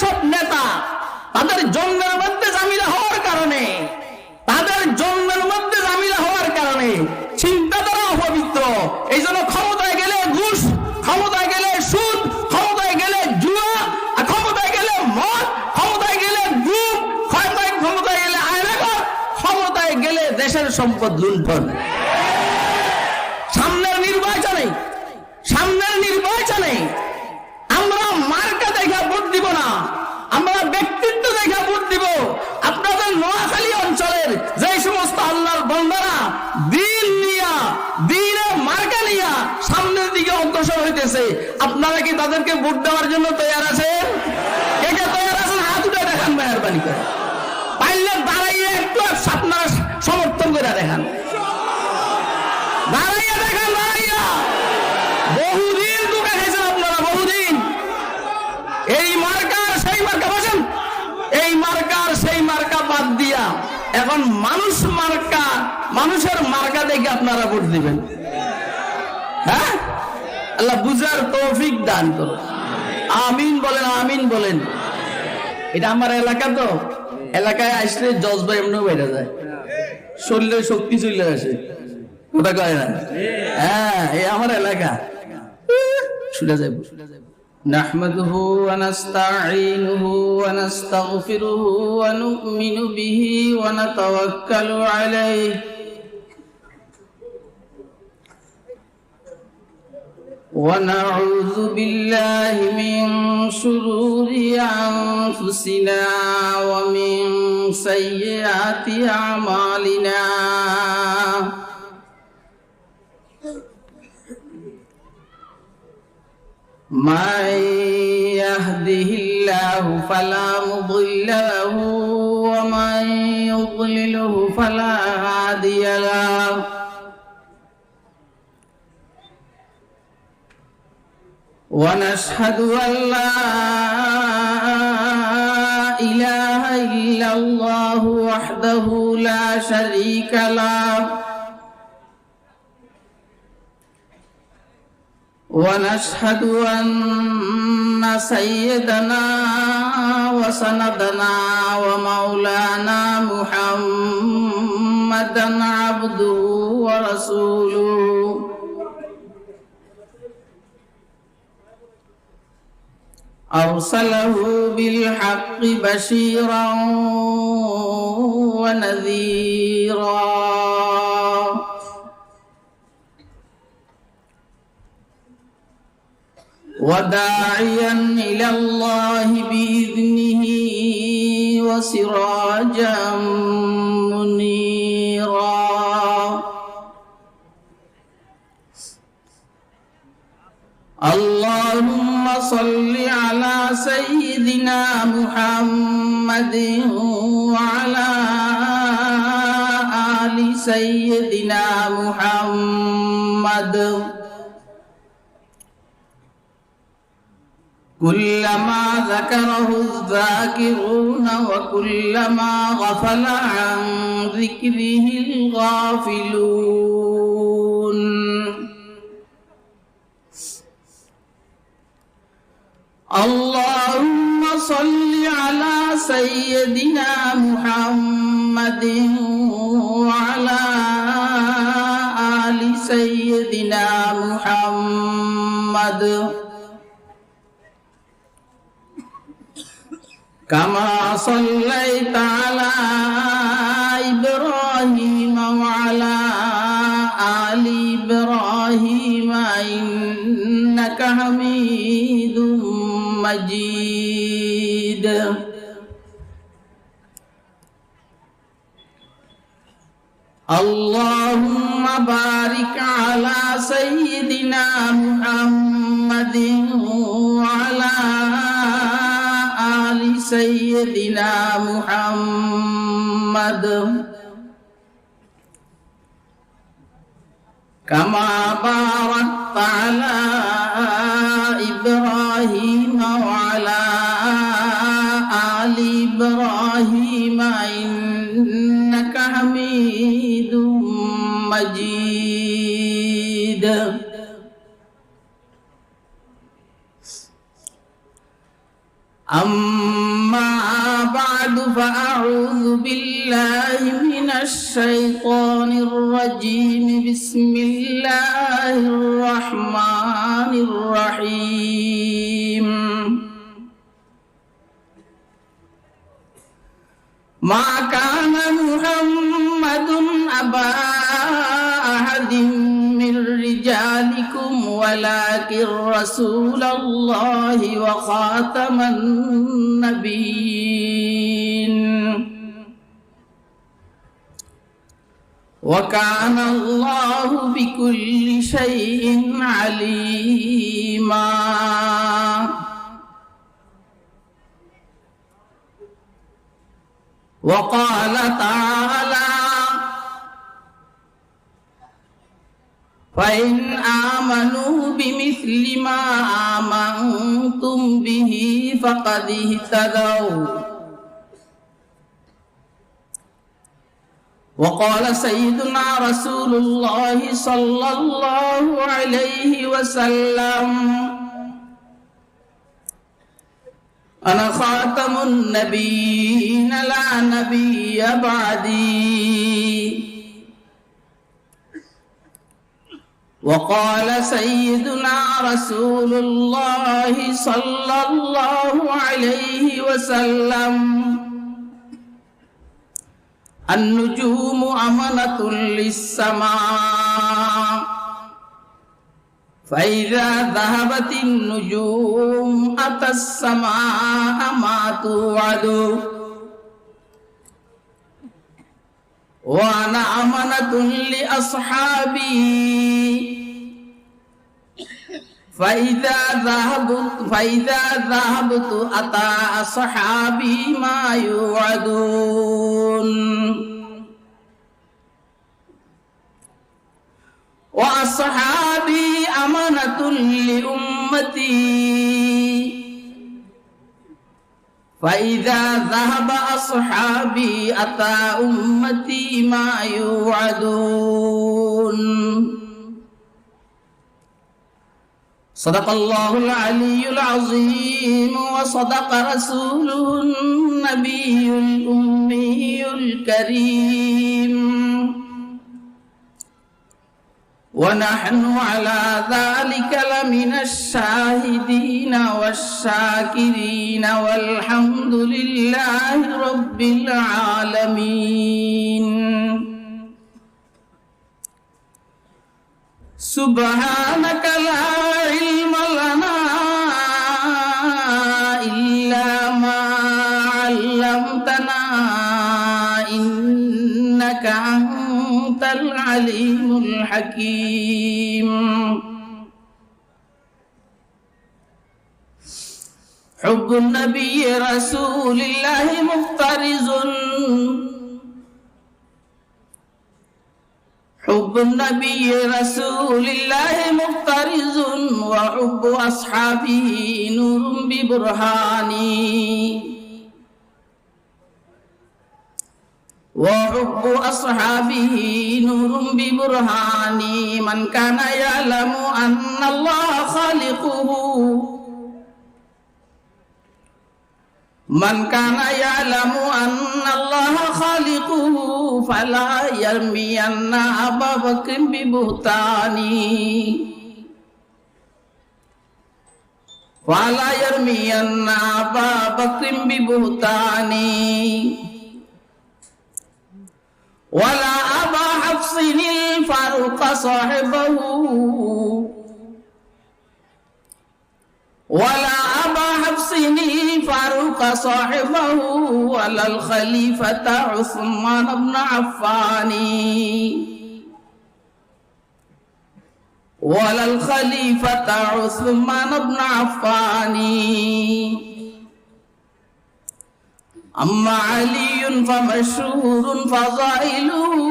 যেসব নেতা তাদের জন্মের মধ্যে জামিলা হওয়ার কারণে, চিন্তাধারা অপবিত্র, এই জন্য ক্ষমতায় গেলে ঘুষ, ক্ষমতায় গেলে সুদ, ক্ষমতায় গেলে জুয়া, ক্ষমতায় গেলে মদ, ক্ষমতায় গেলে গুম, ক্ষমতায় গেলে আয়নাঘর, ক্ষমতায় গেলে দেশের সম্পদ লুণ্ঠন। সামনের নির্বাচনে আমরা মার্কা দেখা ভোট দিব না, আমরা ব্যক্তিত্ব দেখা ভোট দিব। আপনাদের নোয়াখালী অঞ্চলের যে সমস্ত আল্লাহর বান্দারা দিনের মার্কা নিয়া সামনের দিকে অগ্রসর হইতেছে, আপনারা কি তাদেরকে ভোট দেওয়ার জন্য তৈরি আছেন? কে তৈরি আছেন? হাত উঠে দেখান মেহেরবানি করে। পাইলে দাঁড়াইয়ে একটু আপনারা সমর্থন করে দেখান, দাঁড়াইয়া দেখান, দাঁড়াইয়া। বহুদিন দুঃখে খেয়েছেন আপনারা, বহুদিন। এই মার্কার সেই মার্কা বসেন, এই মার্কার সেই মার্কা বাদ দিয়া এখন মানুষের মার্কা দেখে আপনারা ভোট দিবেন। হ্যাঁ, আল্লাহ বুঝার তৌফিক দান করুন। আমিন বলেন, আমিন বলেন। এটা আমার এলাকা, তো এলাকায় আসলে জজবা এমনিও বেড়ে যায়, শরীরে শক্তি চলে আসে, ওটা কয় না? হ্যাঁ, এই আমার এলাকা। শুনে যাইব। نحمده ونستعينه ونستغفره ونؤمن به ونتوكل عليه ونعوذ بالله من شرور أنفسنا ومن سيئات أعمالنا من يهده الله فلا مضل له ومن يضلله فلا هادي له ونشهد أن لا إله إلا الله وحده لا شريك له ونشهد أن سيدنا وسندنا ومولانا محمدا عبده ورسوله أرسله بالحق بشيرا ونذيرا وداعيا إلى الله بإذنه وسراجا منيرا اللهم صل على سيدنا محمد وعلى آل سيدنا محمد كلما ذكره الذاكرون وكلما غفل عن ذكره الغافلون اللهم صل على سيدنا محمد وعلى آل سيدنا محمد كما صليت على إبراهيم وعلى آل إبراهيم إنك حميد مجيد اللهم بارك على سيدنا محمد وعلى آل سيدنا محمد كما باركت على إبراهيم وعلى آل إبراهيم إنك حميد مجيد أما بعد فأعوذ بالله من الشيطان الرجيم بسم الله الرحمن الرحيم ما كان محمد أبا أحد من رجالكم ولكن رسول الله وخاتم النبيين وكان الله بكل شيء عليما وقال تعالى فإن آمنوا بمثل ما آمنتم به فقد اهتدوا وقال سيدنا رسول الله صلى الله عليه وسلم أنا خاتم النبيين لا نبي بعدي وقال سيدنا رسول الله صلى الله عليه وسلم النجوم أمنة للسماء فإذا ذهبت النجوم أتى السماء ما توعد وأنا أمنة لأصحابي فإذا ذهبت أتى أصحابي ما يوعدون وأصحابي أمانة لأمتي فإذا ذهب أصحابي أتى أمتي ما يوعدون صدق الله العلي العظيم وصدق رسوله النبي الأمي الكريم ونحن على ذلك لمن الشاهدين والشاكرين والحمد لله رب العالمين سبحانك لا علم لنا إلا ما علمتنا إنك أنت العليم الحكيم حب النبي رسول الله مفترض حب النبي رسول الله مفترض وحب أصحابه نور ببرهاني وحب أصحابه نور ببرهاني من كان يعلم أن الله خالقه من كان يعلم أن الله خالقه فلا يرمين أبا بكر ببهتاني فلا يرمين أبا بكر ببهتاني ولا أبا حفص الفاروق صاحبه ولا أبا حفص الفاروق صاحبه ولا الخليفة عثمان بن عفان ولا الخليفة عثمان بن عفان أما علي فمشهور فضائله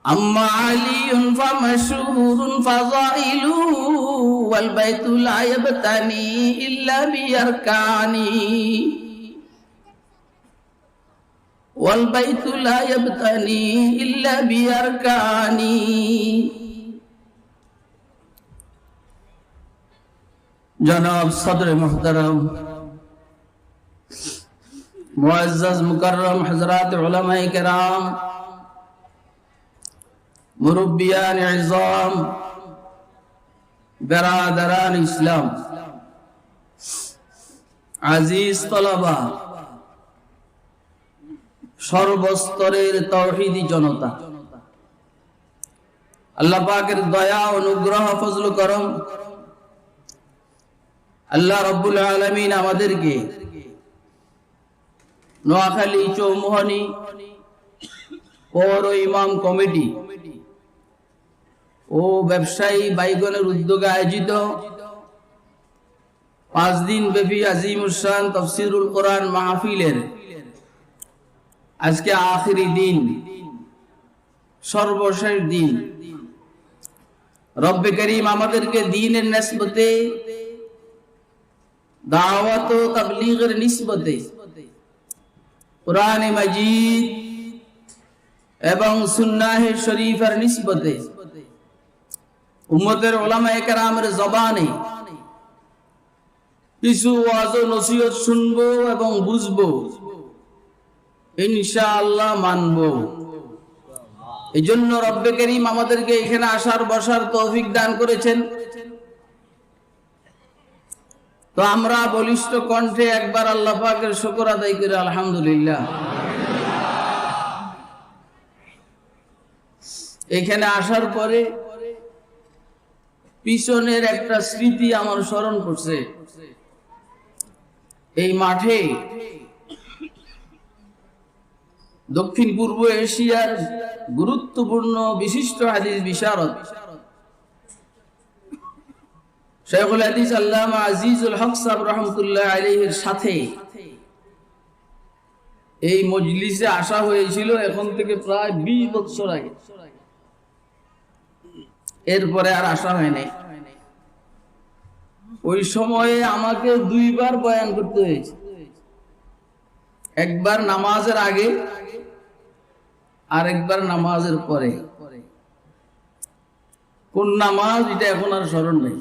أما علي فمشهور فضائله والبيت لا يبتني إلا بأركانه والبيت لا يبتني إلا بأركانه जनाब सदर मुहतरम मुअज़्ज़ज़ मुकर्रम हज़रात उलमाए किराम मुरब्बियान इज़ाम बिरादरान इस्लाम আজিজ তলাবা সর্বস্তরের তাওহীদি জনতা, আল্লাহ পাকের দয়া অনুগ্রহ ফজল করম আল্লাহ রাব্বুল আলামিন আমাদেরকে নোয়াখালী চৌমুহনী পৌর ইমাম কমিটি ও ব্যবসায়ী বাইগণের উদ্যোগে আয়োজিত 5 দিন ব্যাপী আজিমুশান তাফসীরুল কোরআন মাহফিলের আজকে আখিরি দিন, সর্বশেষ দিন। রব্বে করিম আমাদেরকে দ্বীনের নিসবতে, দাওয়াত ও তাবলীগের নিসবতে কোরআনে মাজিদ এবং সুন্নাহ শরীফের নিসবতে উম্মতের উলামায়ে কেরামের জবানে কিছু ওয়াজ ও নসিহত শুনবো এবং বুঝবো, ইনশাআল্লাহ মানবো। এই জন্য রব্বে করিম আমাদেরকে এখানে আসার বসার তৌফিক দান করেছেন। তো আমরা বলিষ্ঠ কণ্ঠে একবার আল্লাহ পাকের শুকর আদায় করি আলহামদুলিল্লাহ। এখানে আসার পরে পিছনের একটা স্মৃতি আমার স্মরণ করছে। এই মাঠে দক্ষিণ পূর্ব এশিয়ার গুরুত্বপূর্ণ বিশিষ্ট হাদিস বিশারদ শাইখুল হাদিস আল্লামা আজিজুল হক সাহেব রাহমাতুল্লাহ আলাইহির সাথে এই মজলিসে আসা হয়েছিল এখন থেকে প্রায় 20 বছর আগে। এরপরে আর আসা হয় নাই। ওই সময়ে আমাকে 2 বার বয়ান করতে হয়েছে, একবার নামাজের আগে আর একবার নামাজের পরে। কোন নামাজ এটা এখন আর স্মরণ নেই।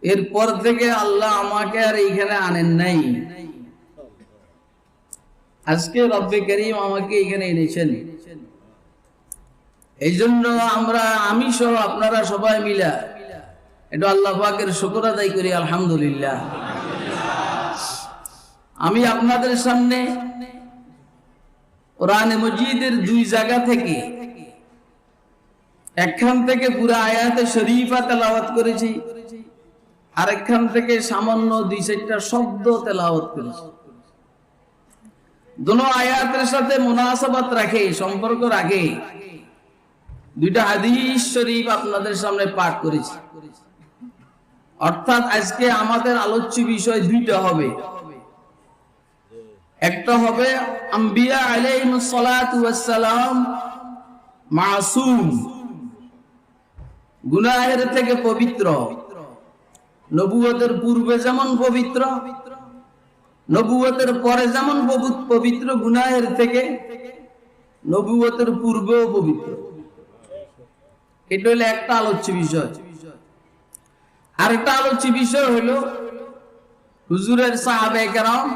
এরপর থেকে আল্লাহ আমাকে আর এইখানে আনেন নাই। আজকে রব্বে করিম আমাকে এখানে এনেছেন। এই জন্য আমি সহ আপনারা সবাই মিলা এটা আল্লাহ পাকের শুকর আদায় করি আলহামদুলিল্লাহ। আমি আপনাদের সামনে কোরআনে মজিদের 2 জায়গা থেকে, একখান থেকে পুরো আয়াতে শরীফা তেলাওয়াত করেছি, আর একখান থেকে সামান্য 2-4টা শব্দ তেলাওয়াত করেছি। দুটো আয়াতের সাথে মুনাসাবাত রাখে, সম্পর্ক রাখে 2টা হাদিস শরীফ আপনাদের সামনে পাঠ করেছি। অর্থাৎ আজকে আমাদের আলোচ্য বিষয় 2টা হবে। একটা হবে আম্বিয়া আলাইহিস সালাতু ওয়াস সালাম মাসুম, গুনাহের থেকে পবিত্র, নবুয়তের পূর্বে যেমন পবিত্র, নবুয়তের পরে যেমন পবিত্র, গুনাহের থেকে নবুয়তের পূর্বেও পবিত্র। এটা হলো একটা আলোচ্য বিষয়। আরেকটা আলোচ্য বিষয় হলো হুজুরের সাহাবায়ে কেরাম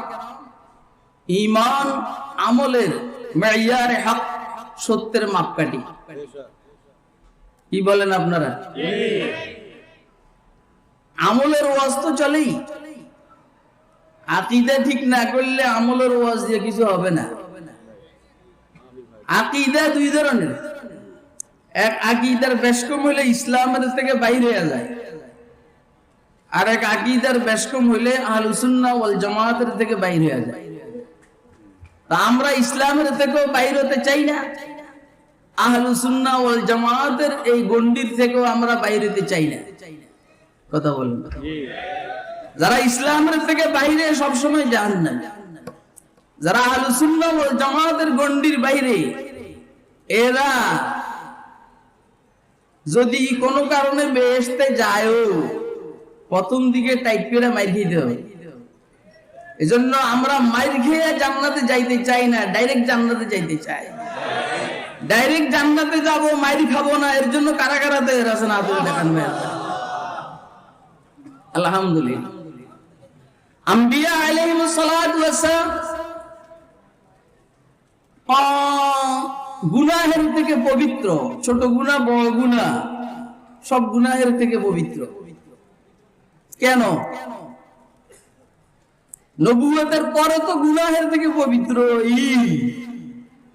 ঈমান আমলের মেয়ারে হক, সত্যের মাপকাঠি। কি বলেন আপনারা? আমলের ওয়াজ তো চলেই, আকীদা ঠিক না করলে আমলের ওয়াজ দিয়ে কিছু হবে না। আকীদা 2 ধরনের, এক আকীদার বেশকম হইলে ইসলামের থেকে বাইরে হয়ে যায়, আর এক আকীদার বেশকম হইলে আহলুস সুন্নাহ ওয়াল জামাতের থেকে বাইরে হয়ে যায়। তা আমরা ইসলামের থেকেও বাইরে হতে চাই না, আহলুস সুন্নাহ ওয়াল জামাতের এই গণ্ডির থেকেও আমরা বাইরে হতে চাই না। কথা বলেন। যারা ইসলামের থেকে বাইরে সবসময় জাহান্নামী, যারা আহলুস সুন্নাহ ওয়াল জামাতের গণ্ডির বাইরে, এরা যদি কোনো কারণে বেহেশতে যায়ও প্রথম দিকে টাইট করে মাইর খেতে হবে। এজন্য আমরা মাইর খেয়ে জান্নাতে যাইতে চাই না, ডাইরেক্ট জান্নাতে যাইতে চাই। ডাইরেক্ট জান্নাতে যাব, মাইর খাবো না। এর জন্য কারা কারা তৈরি আছেন? আপনি দেখান ভাই। আলহামদুলিল্লাহ। আম্বিয়া আলাইহিস সালাতু ওয়াস সালাম গুনাহের থেকে পবিত্র, ছোট গুনাহ বড় গুনাহ সব গুনাহের থেকে পবিত্র। কেন? নবুয়তের পরে তো গুনাহের থেকে পবিত্র।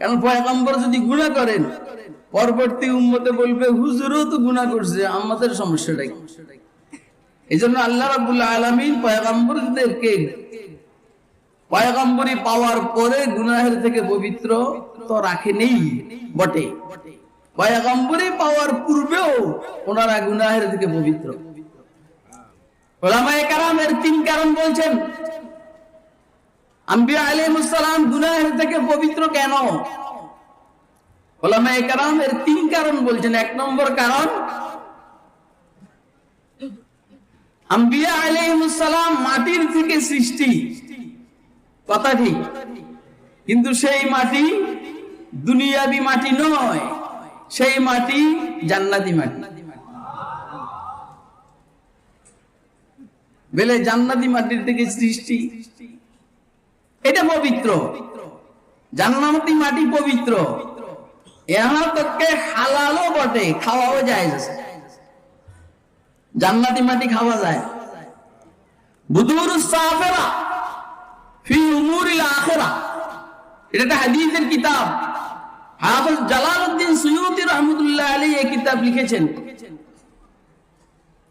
কারণ পয়গম্বর যদি গুনাহ করেন, পরবর্তী উম্মতে বলবে হুজুরও তো গুনাহ করছে, আমাদের সমস্যাটা কি? এইজন্য আল্লাহ রাব্বুল আলামিন পয়গম্বরদেরকে পয়গম্বরি পাওয়ার পরে গুনাহের থেকে পবিত্র তো রাখেনি বটে, পয়গম্বরি পাওয়ার পূর্বেও ওনারা গুনাহের থেকে পবিত্র। উলামায়ে কেরামের 3 কারণ বলছেন আম্বিয়া আলাইহিস সালাম গুনাহের থেকে পবিত্র কেন? উলামায়ে কেরামের 3 কারণ বলছেন। 1 নম্বর কারণ, আম্বিয়া আলাইহিস সালাম মাটির থেকে সৃষ্টি, কথা ঠিক, কিন্তু সেই মাটি দুনিয়াবি মাটি নয়, সেই মাটি জান্নাতি মাটি। বলে জান্নাতি মাটির থেকে সৃষ্টি, এটা পবিত্র। জান্নাতি মাটি পবিত্র, यहाँ तक के হালালও বটে, খাওয়াও যায়। জান্নাতি মাটি খাওয়া যায়। বুদুরুস সাফিরা ফি উমুরিল আখিরা, এটা একটা হাদিসের কিতাব। হাফেজ জালালউদ্দিন সুয়ুতী রাহমাতুল্লাহ আলাইহি এই কিতাব লিখেছেন।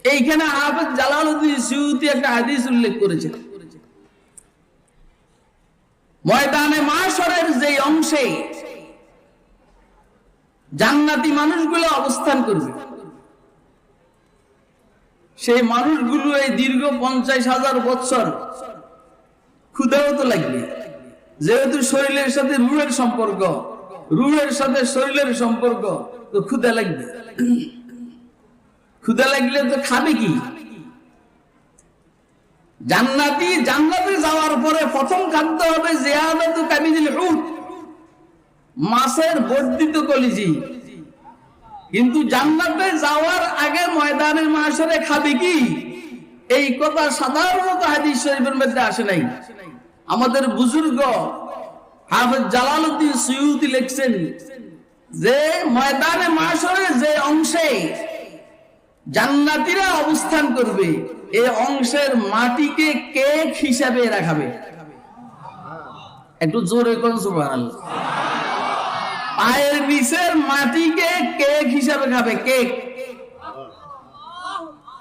এইখানে হাফেজ জালালউদ্দিন সুয়ুতী একটা হাদিস উল্লেখ করেছেন। ময়দানে মাশরের যে অংশে জান্নাতি মানুষগুলো অবস্থান করবে, সেই মানুষগুলো এই দীর্ঘ 50,000 বছর ক্ষুধাও তো লাগবে, যেহেতু শরীরের সাথে রূহের সম্পর্ক, রূহের সাথে শরীরের সম্পর্ক, তো ক্ষুধা লাগবে। ক্ষুধা লাগলে তো খাবে কি? জান্নাতে যাওয়ার পরে প্রথম খাদ্য হবে জিয়াদাতু কাবিদিল হুত, মাছের বর্ধিত কলিজি। কিন্তু জান্নাতে যাওয়ার আগে ময়দানের মাশরে খাবে কি, এই কথা সাধারণত হাদিস শরীফের মধ্যে আসে নাই। আমাদের বুজুর্গ হাফেজ জালালউদ্দিন সুয়ুতী লিখছেন যে ময়দানে মাশরে যে অংশে জান্নাতীরা অবস্থান করবে, এই অংশের মাটিকে কেক হিসাবে রাখাবে। একটু জোরে কোন সুবহানাল্লাহ। পায়ের নিচের মাটিকে কেক হিসাবে খাবে, কেক।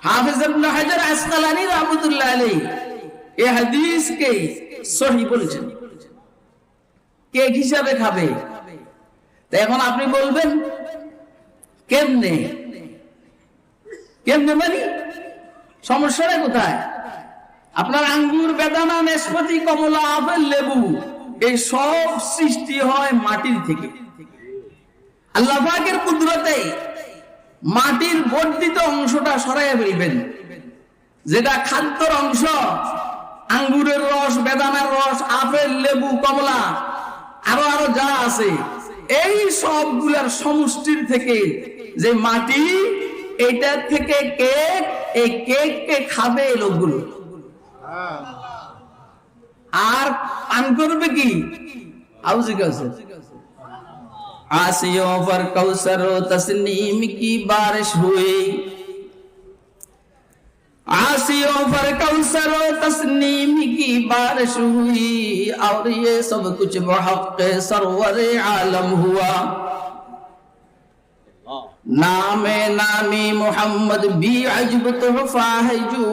হাফেজ ইবনে হাজার আসকালানী রাহমাতুল্লাহ আলাইহি এই হাদিসকে সহিহ বলেছেন, কেক হিসাবে খাবে। তো এখন আপনি বলবেন কেমনে কেমনে মানে সমস্যাটা কোথায়? আপনার আঙ্গুর, বেদানা, নাশপাতি, কমলা, আপেল, লেবু এই সব সৃষ্টি হয় মাটির থেকে। আল্লাহ পাকের কুদরতে মাটির বর্ধিত অংশটা সরাইয়া ফেলবেন, যেটা খাদ্যর অংশ, আঙ্গুরের রস, বেদানার রস, আপেল, লেবু, কমলা, আরো আরো যা আছে, এই সবগুলার সমষ্টির থেকে যে মাটি, এইটা থেকে কেক, এই কেককে খাবে এই লোকগুলো। আর পান করবে কি? আউজি কাছে आसियों पर कौसर तस्नीम की बारिश हुई, आसियों पर कौसर तस्नीम की बारिश हुई, और ये सब कुछ बहक़ सरवर आलम हुआ। नामे नामी मोहम्मद भी अजब तोहफा है जो,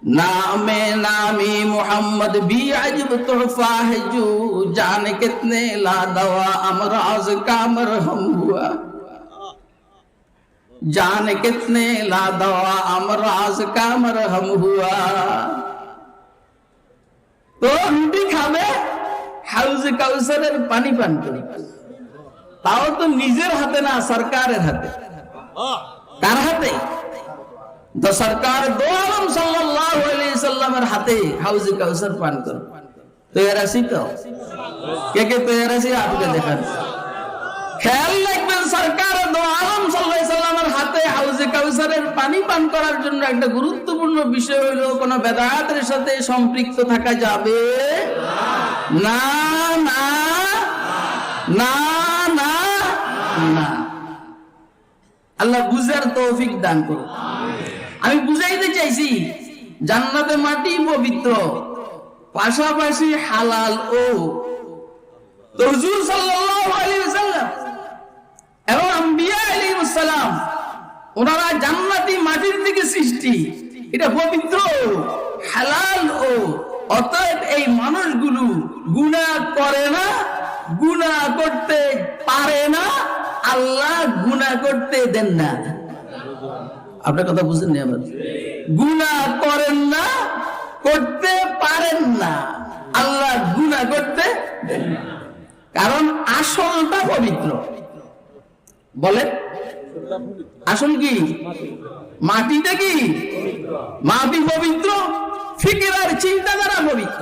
नामे नामी मोहम्मद भी अजब तोहफा है जो, जाने कितने लादवा अमराज का मरहम हुआ, जाने कितने लादवा अमराज का मरहम हुआ। तो রুটি খাবে, হাউজে কাউসারের পানি পান করবে, তাও তো নিজের হাতে না, সরকারের হাতে। কার হাতে? তো সরকার দো আলম সাল্লাল্লাহু আলাইহি সাল্লামের হাতে হাউজে কাউসার পান করে। তৈয়ার আছি তো? কে কে তৈয়ার আছি? আপনি দেখান। খেয়াল রাখবেন, সরকার দো আলম সাল্লাল্লাহু আলাইহি সাল্লামের হাতে হাউজে কাউসার কাউসারের পানি পান করার জন্য একটা গুরুত্বপূর্ণ বিষয় হলো কোন বেদাতের সাথে সম্পৃক্ত থাকা যাবে না না না না না। আল্লাহ বুঝার তৌফিক দান করুন। আমি বুঝাইতে চাইছি জান্নাতে মাটি পবিত্র, পাশাপাশি হালাল ও। তো হুজুর সাল্লাল্লাহু আলাইহি ওয়াসাল্লাম এবং আম্বিয়া আলাইহিস সালাম ওনারা জান্নাতি মাটির থেকে সৃষ্টি, এটা পবিত্র হালাল ও। অতএব এই মানুষগুলো গুনাহ করে না, গুনাহ করতে পারে না, আল্লাহ গুনাহ করতে দেন না। আপনার কথা বুঝেন নি? আবার গুনাহ করেন না, করতে পারেন না, আল্লাহ গুনাহ করতে দেন না। কারণ আসলটা পবিত্র। বলেন আসল কি? মাটিটা কি? মাটি পবিত্র, ফিকির আর চিন্তাধারা পবিত্র।